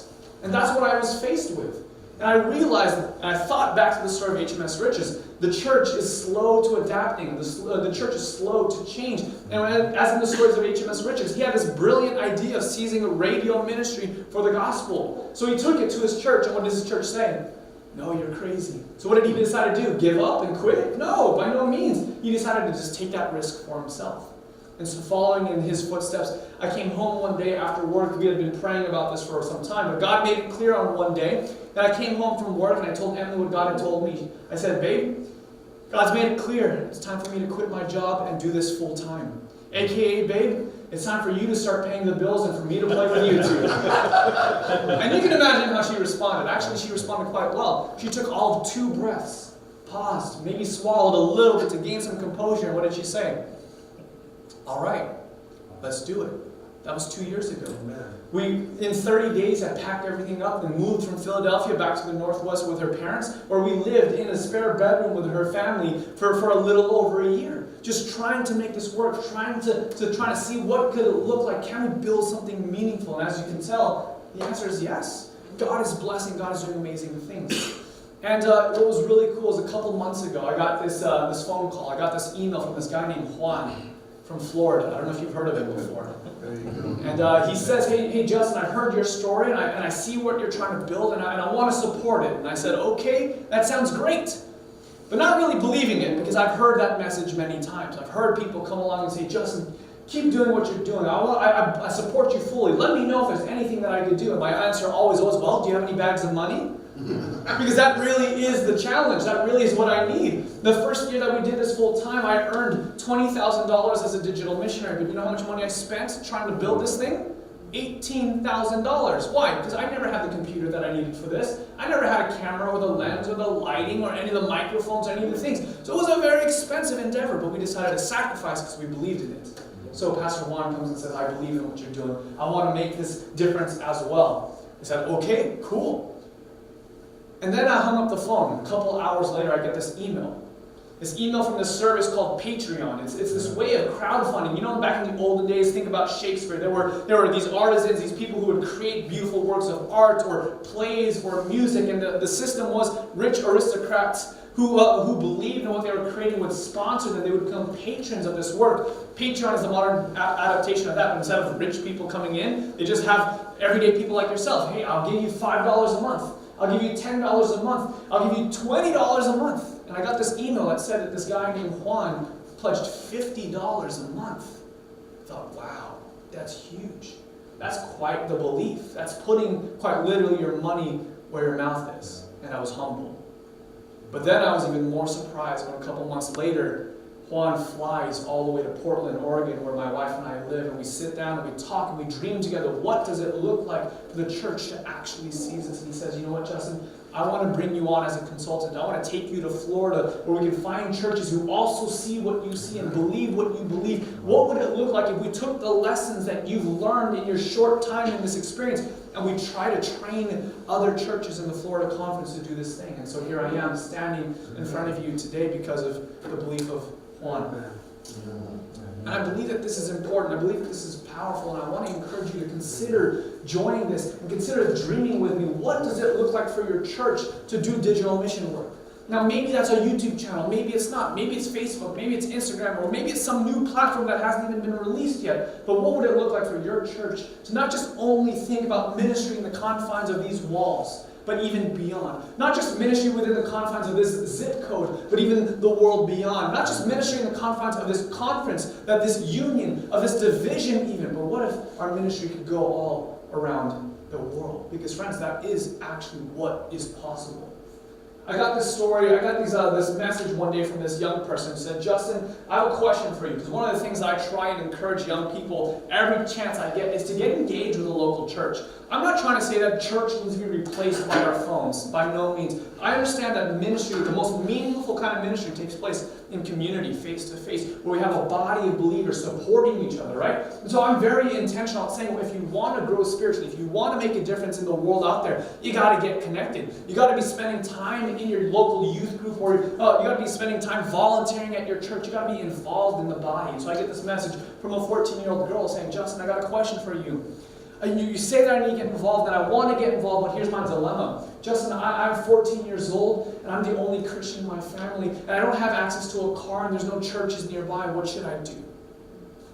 And that's what I was faced with. And I realized, and I thought back to the story of HMS Riches, the church is slow to adapting. The church is slow to change. And as in the stories of HMS Riches, he had this brilliant idea of seizing a radio ministry for the gospel. So he took it to his church, and what does his church say? No, you're crazy. So what did he decide to do? Give up and quit? No, by no means. He decided to just take that risk for himself. And so following in his footsteps, I came home one day after work. We had been praying about this for some time, but God made it clear on one day that I came home from work and I told Emily what God had told me. I said, babe, God's made it clear. It's time for me to quit my job and do this full time. AKA, babe, it's time for you to start paying the bills and for me to play with YouTube. And you can imagine how she responded. Actually, she responded quite well. She took all of 2 breaths, paused, maybe swallowed a little bit to gain some composure. And what did she say? All right, let's do it. That was 2 years ago. In 30 days, I packed everything up and moved from Philadelphia back to the Northwest with her parents, where we lived in a spare bedroom with her family for a little over a year. Just trying to make this work, trying to see what could it look like. Can we build something meaningful? And as you can tell, the answer is yes. God is blessing. God is doing amazing things. And what was really cool is a couple months ago, I got this phone call. I got this email from this guy named Juan from Florida. I don't know if you've heard of him before. And he says, hey Justin, I've heard your story, and I see what you're trying to build, and I want to support it. And I said, okay, that sounds great. But not really believing it, because I've heard that message many times. I've heard people come along and say, Justin, keep doing what you're doing. I support you fully. Let me know if there's anything that I could do. And my answer always was, well, do you have any bags of money? Because that really is the challenge. That really is what I need. The first year that we did this full time, I earned $20,000 as a digital missionary. But you know how much money I spent trying to build this thing? $18,000. Why? Because I never had the computer that I needed for this. I never had a camera or the lens or the lighting or any of the microphones or any of the things. So it was a very expensive endeavor, but we decided to sacrifice because we believed in it. So Pastor Juan comes and says, I believe in what you're doing. I want to make this difference as well. I said, okay, cool. And then I hung up the phone. A couple hours later, I get this email. This email from this service called Patreon. It's this way of crowdfunding. You know, back in the olden days, think about Shakespeare. There were these artisans, these people who would create beautiful works of art or plays or music. And the system was rich aristocrats who believed in what they were creating would sponsor them. They would become patrons of this work. Patreon is the modern adaptation of that. But instead of rich people coming in, they just have everyday people like yourself. Hey, I'll give you $5 a month. I'll give you $10 a month. I'll give you $20 a month. And I got this email that said that this guy named Juan pledged $50 a month. I thought, wow, that's huge. That's quite the belief. That's putting quite literally your money where your mouth is. And I was humble. But then I was even more surprised when a couple months later, Juan flies all the way to Portland, Oregon, where my wife and I live, and we sit down and we talk and we dream together. What does it look like for the church to actually seize this? And he says, you know what, Justin? I want to bring you on as a consultant. I want to take you to Florida where we can find churches who also see what you see and believe what you believe. What would it look like if we took the lessons that you've learned in your short time in this experience and we try to train other churches in the Florida conference to do this thing? And so here I am standing in front of you today because of the belief of Juan. And I believe that this is important. I believe that this is powerful. And I want to encourage you to consider joining this and consider dreaming with me. What does it look like for your church to do digital mission work? Now, maybe that's a YouTube channel. Maybe it's not. Maybe it's Facebook. Maybe it's Instagram. Or maybe it's some new platform that hasn't even been released yet. But what would it look like for your church to not just only think about ministry in the confines of these walls, but even beyond? Not just ministry within the confines of this zip code, but even the world beyond. Not just ministry in the confines of this conference, that this union, of this division even, but what if our ministry could go all around the world? Because friends, that is actually what is possible. I got this story, I got this message one day from this young person who said, Justin, I have a question for you. Because one of the things I try and encourage young people every chance I get is to get engaged with a local church. I'm not trying to say that church needs to be replaced by our phones. By no means. I understand that ministry, the most meaningful kind of ministry, takes place in community, face to face, where we have a body of believers supporting each other, right? And so I'm very intentional at saying, well, if you want to grow spiritually, if you want to make a difference in the world out there, you got to get connected. You got to be spending time in your local youth group, or you got to be spending time volunteering at your church. You got to be involved in the body. And so I get this message from a 14-year-old girl saying, Justin, I got a question for you. You say that I need to get involved, and I want to get involved, but here's my dilemma. Justin, I'm 14 years old, and I'm the only Christian in my family, and I don't have access to a car, and there's no churches nearby. What should I do?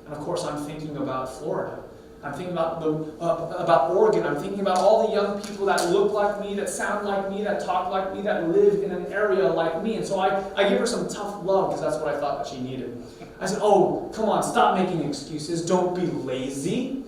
And of course, I'm thinking about Florida. I'm thinking about Oregon. I'm thinking about all the young people that look like me, that sound like me, that talk like me, that live in an area like me. And so I gave her some tough love because that's what I thought that she needed. I said, oh, come on, stop making excuses. Don't be lazy.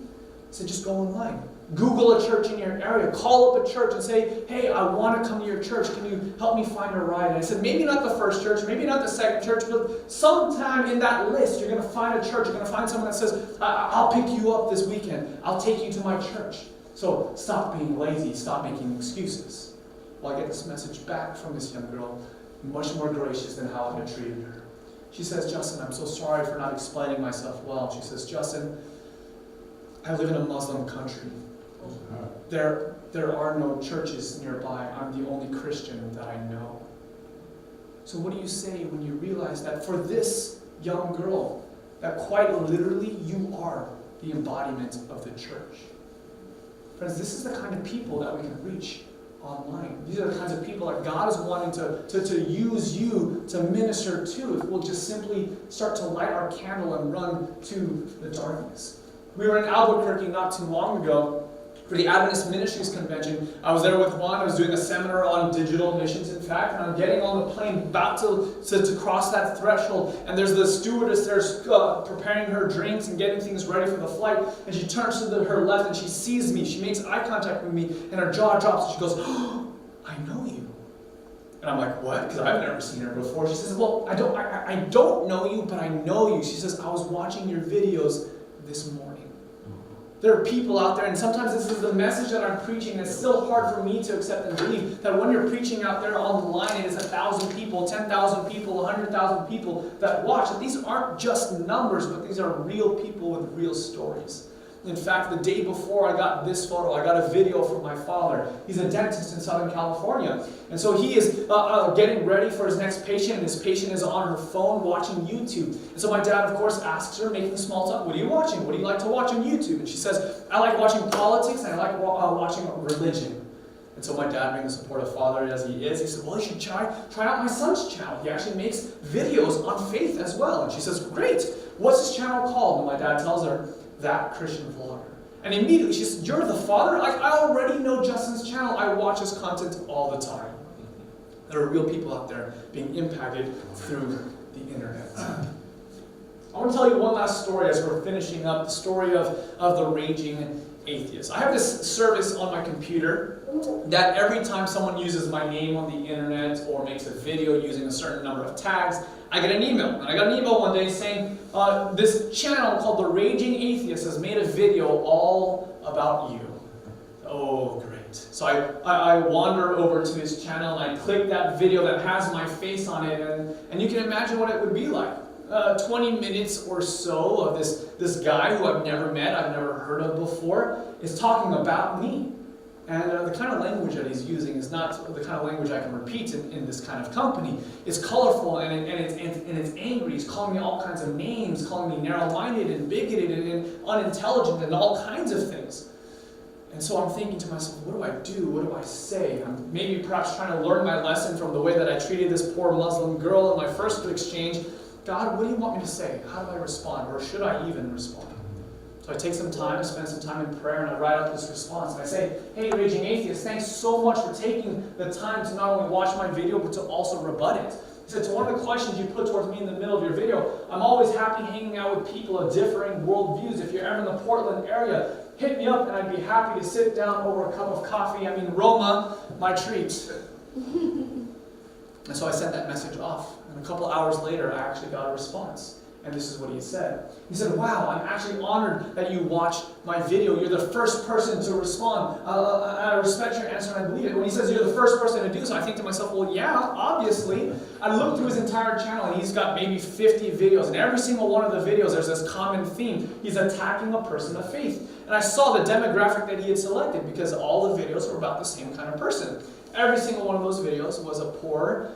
I said, just go online. Google a church in your area. Call up a church and say, hey, I want to come to your church. Can you help me find a ride? And I said, maybe not the first church, maybe not the second church, but sometime in that list, you're going to find a church. You're going to find someone that says, I'll pick you up this weekend. I'll take you to my church. So stop being lazy. Stop making excuses. Well, I get this message back from this young girl, much more gracious than how I had treated her. She says, Justin, I'm so sorry for not explaining myself well. She says, Justin, I live in a Muslim country. There are no churches nearby. I'm the only Christian that I know. So what do you say when you realize that for this young girl, that quite literally you are the embodiment of the church? Friends, this is the kind of people that we can reach online. These are the kinds of people that God is wanting to use you to minister to if we'll just simply start to light our candle and run to the darkness. We were in Albuquerque not too long ago for the Adventist Ministries Convention. I was there with Juan. I was doing a seminar on digital missions, in fact, and I'm getting on the plane about to cross that threshold, and there's the stewardess there preparing her drinks and getting things ready for the flight, and she turns to her left and she sees me. She makes eye contact with me, and her jaw drops, and she goes, oh, I know you. And I'm like, what? Because I've never seen her before. She says, well, I don't know you, but I know you. She says, I was watching your videos this morning. There are people out there, and sometimes this is the message that I'm preaching, and it's still hard for me to accept and believe that when you're preaching out there online, it is 1,000 people, 10,000 people, 100,000 people that watch. That these aren't just numbers, but these are real people with real stories. In fact, the day before I got this photo, I got a video from my father. He's a dentist in Southern California. And so he is getting ready for his next patient, and his patient is on her phone watching YouTube. And so my dad, of course, asks her, making small talk, what are you watching? What do you like to watch on YouTube? And she says, I like watching politics, and I like watching religion. And so my dad, being the supportive father as he is, he said, well, you should try out my son's channel. He actually makes videos on faith as well. And she says, great. What's his channel called? And my dad tells her, That Christian Vlogger. And immediately she says, you're the father? I already know Justin's channel. I watch his content all the time. There are real people out there being impacted through the internet. I want to tell you one last story as we're finishing up, the story of the raging atheist. I have this service on my computer that every time someone uses my name on the internet or makes a video using a certain number of tags, I get an email. And I got an email one day saying, this channel called The Raging Atheist has made a video all about you. Oh, great. So I wander over to his channel and I click that video that has my face on it, and you can imagine what it would be like. 20 minutes or so of this guy who I've never met, I've never heard of before, is talking about me. And the kind of language that he's using is not the kind of language I can repeat in this kind of company. It's colorful and it's angry. He's calling me all kinds of names, calling me narrow-minded and bigoted and unintelligent and all kinds of things. And so I'm thinking to myself, what do I do? What do I say? I'm maybe perhaps trying to learn my lesson from the way that I treated this poor Muslim girl in my first exchange. God, what do you want me to say? How do I respond? Or should I even respond? So I take some time, I spend some time in prayer, and I write out this response. And I say, hey, Raging Atheist, thanks so much for taking the time to not only watch my video, but to also rebut it. He said, to one of the questions you put towards me in the middle of your video, I'm always happy hanging out with people of differing worldviews. If you're ever in the Portland area, hit me up and I'd be happy to sit down over a cup of coffee. I mean, Roma, my treat. And so I sent that message off. And a couple hours later, I actually got a response. And this is what he said. He said, wow, I'm actually honored that you watched my video. You're the first person to respond. I respect your answer and I believe it. When he says you're the first person to do so, I think to myself, well, yeah, obviously. I looked through his entire channel and he's got maybe 50 videos. And every single one of the videos, there's this common theme. He's attacking a person of faith. And I saw the demographic that he had selected because all the videos were about the same kind of person. Every single one of those videos was a poor,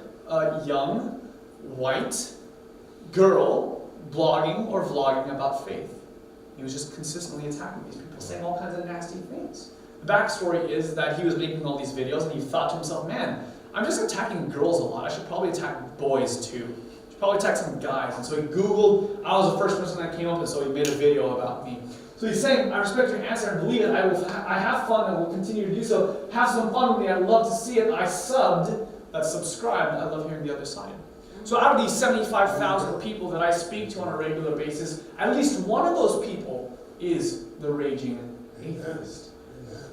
young, white girl blogging or vlogging about faith. He was just consistently attacking these people, saying all kinds of nasty things. The backstory is that he was making all these videos and he thought to himself, man, I'm just attacking girls a lot. I should probably attack boys too. I should probably attack some guys. And so he Googled, I was the first person that came up, and so he made a video about me. So he's saying, I respect your answer and believe it. I have fun and will continue to do so. Have some fun with me. I'd love to see it. I subbed, that's subscribed. I love hearing the other side. So out of these 75,000 people that I speak to on a regular basis, at least one of those people is the raging atheist.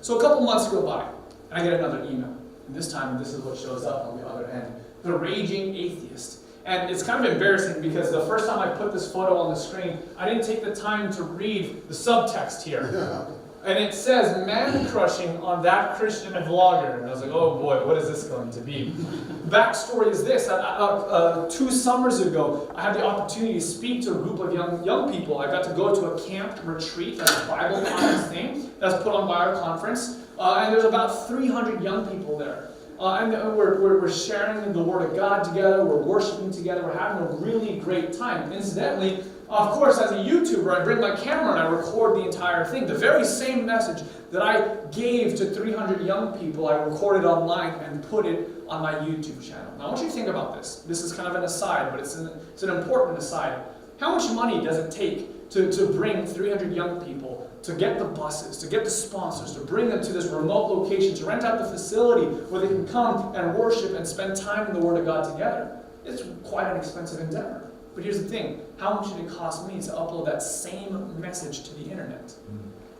So a couple months go by, and I get another email. And this time, this is what shows up on the other end. The raging atheist. And it's kind of embarrassing because the first time I put this photo on the screen, I didn't take the time to read the subtext here. And it says, man crushing on that Christian vlogger. And I was like, oh boy, what is this going to be? Backstory is this. 2 summers ago, I had the opportunity to speak to a group of young people. I got to go to a camp retreat, that's a Bible conference thing, that's put on by our conference. And there's about 300 young people there. And we're sharing the Word of God together, we're worshiping together, we're having a really great time. Incidentally, of course, as a YouTuber, I bring my camera and I record the entire thing. The very same message that I gave to 300 young people, I recorded online and put it on my YouTube channel. Now I want you to think about this. This is kind of an aside, but it's an important aside. How much money does it take to bring 300 young people, to get the buses, to get the sponsors, to bring them to this remote location, to rent out the facility where they can come and worship and spend time in the Word of God together? It's quite an expensive endeavor. But here's the thing, how much did it cost me to upload that same message to the internet?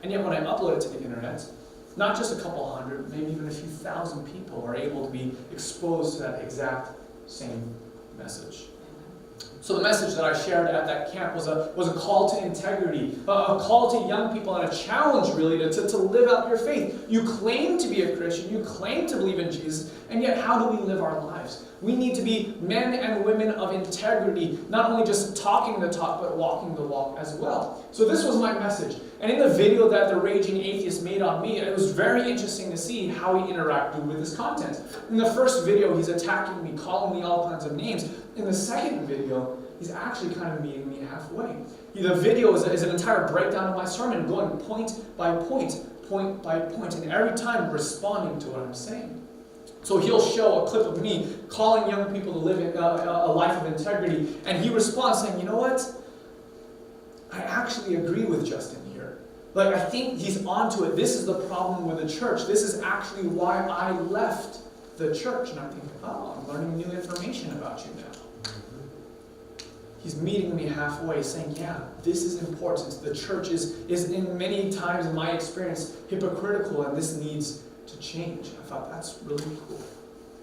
And yet when I upload it to the internet, not just a couple hundred, maybe even a few thousand people are able to be exposed to that exact same message. So the message that I shared at that camp was a call to integrity, a call to young people, and a challenge really to live out your faith. You claim to be a Christian, you claim to believe in Jesus, and yet how do we live our lives? We need to be men and women of integrity, not only just talking the talk, but walking the walk as well. So this was my message. And in the video that the raging atheist made on me, it was very interesting to see how he interacted with this content. In the first video, he's attacking me, calling me all kinds of names. In the second video, he's actually kind of meeting me halfway. The video is an entire breakdown of my sermon, going point by point, and every time responding to what I'm saying. So he'll show a clip of me calling young people to live a life of integrity, and he responds saying, you know what? I actually agree with Justin here. Like, I think he's onto it. This is the problem with the church. This is actually why I left the church. And I'm thinking, oh, I'm learning new information about you now. He's meeting me halfway saying, yeah, this is important. The church is in many times, in my experience, hypocritical, and this needs to change. I thought, that's really cool.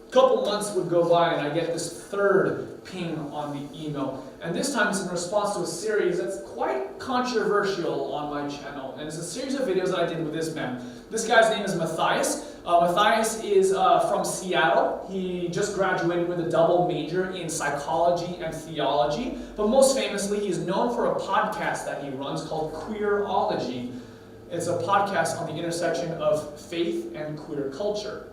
A couple months would go by, and I get this third ping on the email. And this time it's in response to a series that's quite controversial on my channel. And it's a series of videos that I did with this man. This guy's name is Matthias. Matthias is from Seattle. He just graduated with a double major in psychology and theology. But most famously, he's known for a podcast that he runs called Queerology. It's a podcast on the intersection of faith and queer culture.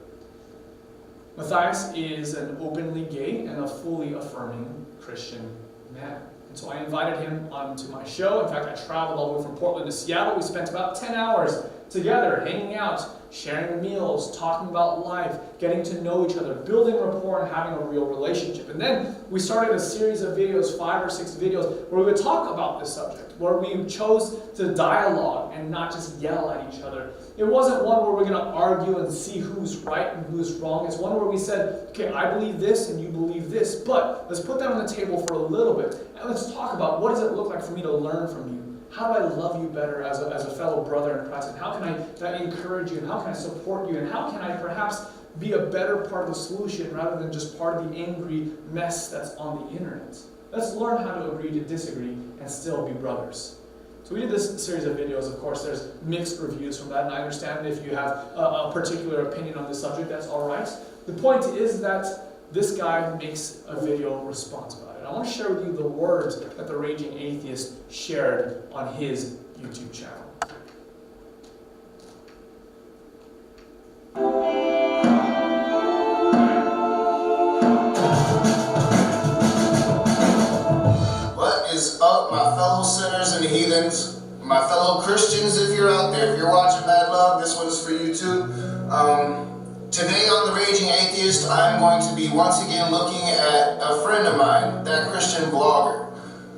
Matthias is an openly gay and a fully affirming Christian man. And so I invited him onto my show. In fact, I traveled all the way from Portland to Seattle. We spent about 10 hours together, hanging out, sharing meals, talking about life, getting to know each other, building rapport, and having a real relationship. And then we started a series of videos, 5 or 6 videos, where we would talk about this subject, where we chose to dialogue and not just yell at each other. It wasn't one where we're going to argue and see who's right and who's wrong. It's one where we said, okay, I believe this and you believe this, but let's put that on the table for a little bit. And let's talk about what does it look like for me to learn from you? How do I love you better as a fellow brother in Christ? And how can I encourage you? And how can I support you? And how can I perhaps be a better part of the solution rather than just part of the angry mess that's on the internet? Let's learn how to agree to disagree and still be brothers. So we did this series of videos. Of course, there's mixed reviews from that, and I understand if you have a particular opinion on this subject, that's all right. The point is that this guy makes a video response about it. I want to share with you the words that the raging atheist shared on his YouTube channel. What is up, my fellow sinners and heathens? my fellow Christians, if you're out there, if you're watching Bad Love, this one's for you too. Today on The Raging Atheist, I'm going to be once again looking at a friend of mine, that Christian vlogger.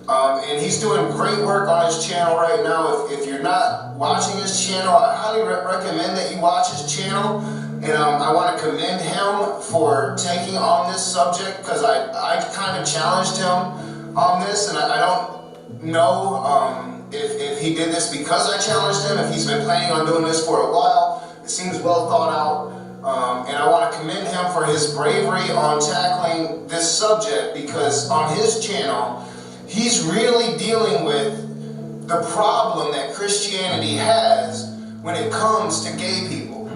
And he's doing great work on his channel right now. If you're not watching his channel, I highly recommend that you watch his channel. And I want to commend him for taking on this subject, because I kind of challenged him on this, and I don't know if he did this because I challenged him, if he's been planning on doing this for a while. It seems well thought out, and I want to commend him for his bravery on tackling this subject, because on his channel, he's really dealing with the problem that Christianity has when it comes to gay people.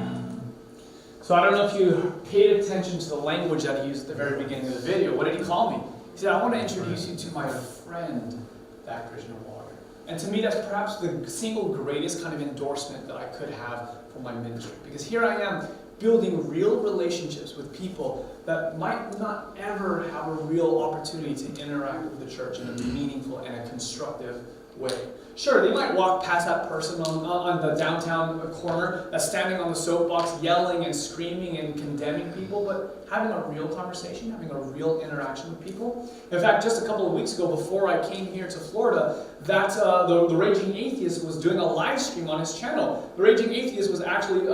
So I don't know if you paid attention to the language that he used at the very beginning of the video. What did he call me? He said, I want to introduce you to my friend, that Christian vlogger. And to me, that's perhaps the single greatest kind of endorsement that I could have for my ministry. Because here I am building real relationships with people that might not ever have a real opportunity to interact with the church in a meaningful and a constructive way. Sure, they might walk past that person on the downtown corner that's standing on the soapbox yelling and screaming and condemning people, but having a real conversation, having a real interaction with people. In fact, just a couple of weeks ago, before I came here to Florida, that the Raging Atheist was doing a live stream on his channel. The Raging Atheist was actually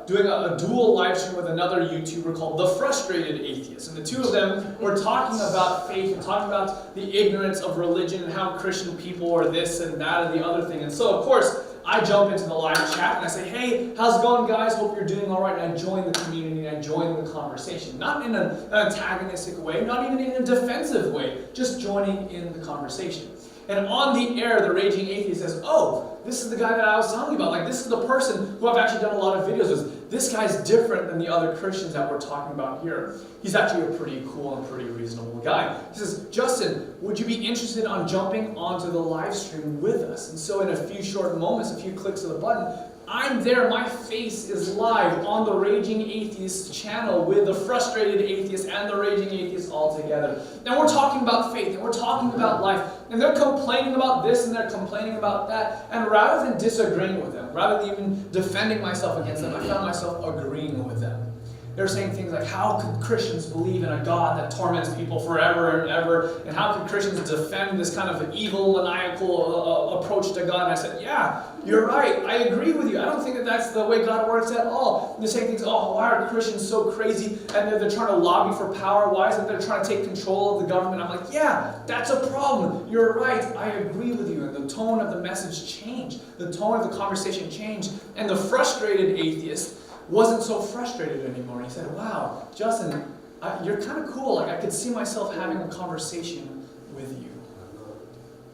doing a dual live stream with another YouTuber called The Frustrated Atheist. And the two of them were talking about faith and talking about the ignorance of religion and how Christian people are this and that and the other thing. And so, of course, I jump into the live chat and I say, hey, how's it going, guys? Hope you're doing all right. And I join the community and I join the conversation. Not in an antagonistic way, not even in a defensive way, just joining in the conversation. And on the air, the Raging Atheist says, oh, this is the guy that I was telling you about. Like, this is the person who I've actually done a lot of videos with. This guy's different than the other Christians that we're talking about here. He's actually a pretty cool and pretty reasonable guy. He says, Justin, would you be interested on jumping onto the live stream with us? And so in a few short moments, a few clicks of the button, I'm there, my face is live on the Raging Atheist channel with the Frustrated Atheist and the Raging Atheist all together. And we're talking about faith, and we're talking about life, and they're complaining about this and they're complaining about that. And rather than disagreeing with them, rather than even defending myself against them, I found myself agreeing with them. They're saying things like, how could Christians believe in a God that torments people forever and ever? And how could Christians defend this kind of evil, maniacal approach to God? And I said, yeah, you're right. I agree with you. I don't think that that's the way God works at all. And they're saying things, oh, why are Christians so crazy? And they're trying to lobby for power. Why is it they're trying to take control of the government? I'm like, yeah, that's a problem. You're right. I agree with you. And the tone of the message changed. The tone of the conversation changed. And the Frustrated Atheist wasn't so frustrated anymore. He said, wow, Justin, you're kind of cool. Like, I could see myself having a conversation with you.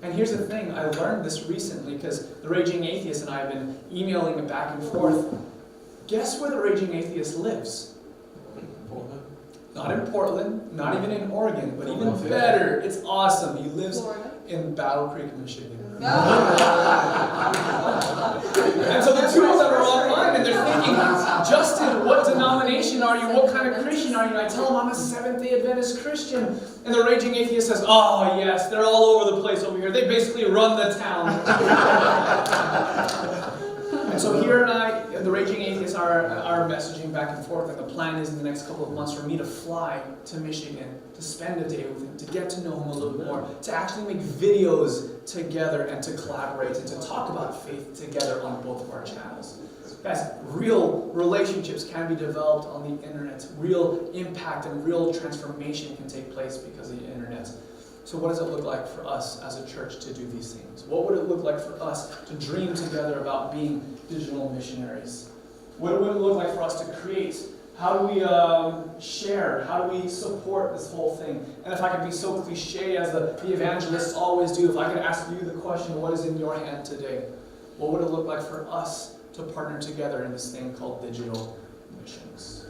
And here's the thing, I learned this recently because the Raging Atheist and I have been emailing it back and forth. Guess where the Raging Atheist lives? Portland? Not in Portland, not even in Oregon, but even better, it's awesome. He lives in Battle Creek, Michigan. And so the two of them are online and they're thinking, Justin, what denomination are you? What kind of Christian are you? And I tell them I'm a Seventh-day Adventist Christian. And the Raging Atheist says, oh yes, they're all over the place over here. They basically run the town. And so here and I, the Raging Atheists are messaging back and forth, and the plan is in the next couple of months for me to fly to Michigan, to spend a day with him, to get to know him a little more, to actually make videos together and to collaborate and to talk about faith together on both of our channels. Guys, real relationships can be developed on the internet. Real impact and real transformation can take place because of the internet. So what does it look like for us as a church to do these things? What would it look like for us to dream together about being digital missionaries? What would it look like for us to create? How do we share? How do we support this whole thing? And if I could be so cliche as the evangelists always do, if I could ask you the question, what is in your hand today? What would it look like for us to partner together in this thing called digital missions?